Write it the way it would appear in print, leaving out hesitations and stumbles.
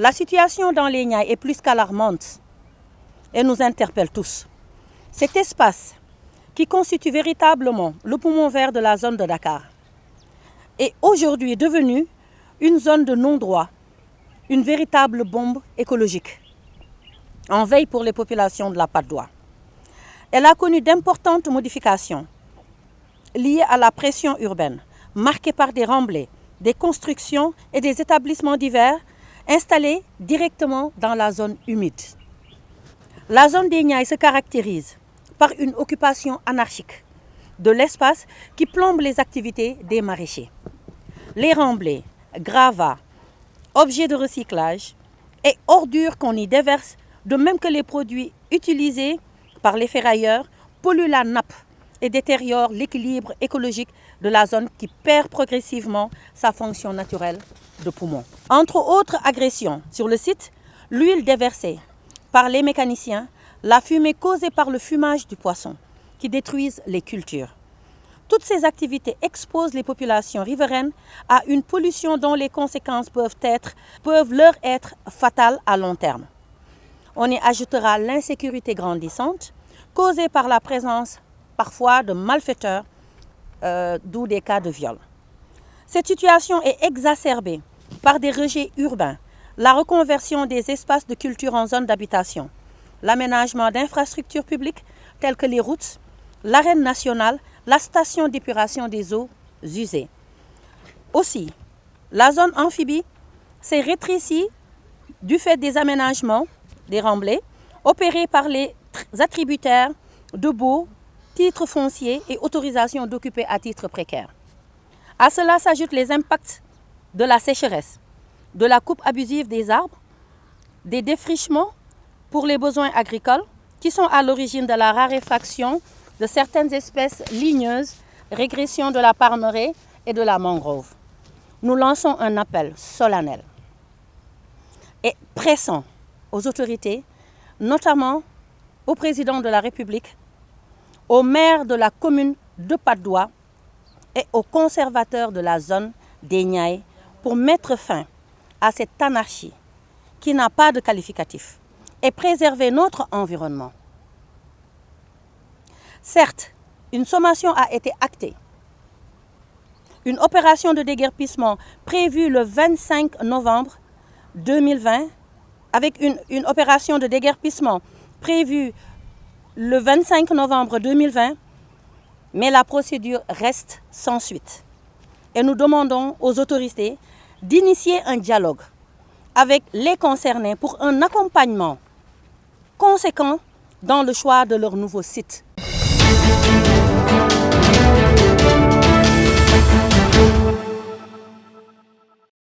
La situation dans les Niayes est plus qu'alarmante et nous interpelle tous. Cet espace qui constitue véritablement le poumon vert de la zone de Dakar est aujourd'hui devenu une zone de non-droit, une véritable bombe écologique, en veille pour les populations de la Patte d'Oie. Elle a connu d'importantes modifications liées à la pression urbaine, marquée par des remblais, des constructions et des établissements divers installés directement dans la zone humide. La zone des Niayes se caractérise par une occupation anarchique de l'espace qui plombe les activités des maraîchers. Les remblais, gravats, objets de recyclage et ordures qu'on y déverse, de même que les produits utilisés par les ferrailleurs, polluent la nappe et détériorent l'équilibre écologique de la zone qui perd progressivement sa fonction naturelle de poumon. Entre autres agressions sur le site, l'huile déversée par les mécaniciens, la fumée causée par le fumage du poisson qui détruisent les cultures. Toutes ces activités exposent les populations riveraines à une pollution dont les conséquences peuvent leur être fatales à long terme. On y ajoutera l'insécurité grandissante causée par la présence parfois de malfaiteurs, d'où des cas de viol. Cette situation est exacerbée par des rejets urbains, la reconversion des espaces de culture en zones d'habitation, l'aménagement d'infrastructures publiques telles que les routes, l'arène nationale, la station d'épuration des eaux usées. Aussi, la zone amphibie s'est rétrécie du fait des aménagements, des remblais, opérés par les attributaires de baux, titres fonciers et autorisations d'occuper à titre précaire. À cela s'ajoutent les impacts de la sécheresse, de la coupe abusive des arbres, des défrichements pour les besoins agricoles qui sont à l'origine de la raréfaction de certaines espèces ligneuses, régression de la palmeraie et de la mangrove. Nous lançons un appel solennel et pressant aux autorités, notamment au président de la République, au maire de la commune de Patte d'Oie et aux conservateurs de la zone des Niayes pour mettre fin à cette anarchie qui n'a pas de qualificatif et préserver notre environnement. Certes, une sommation a été actée. Une opération de déguerpissement prévue le 25 novembre 2020, avec une opération de déguerpissement prévue le 25 novembre 2020, mais la procédure reste sans suite. Et nous demandons aux autorités d'initier un dialogue avec les concernés pour un accompagnement conséquent dans le choix de leur nouveau site.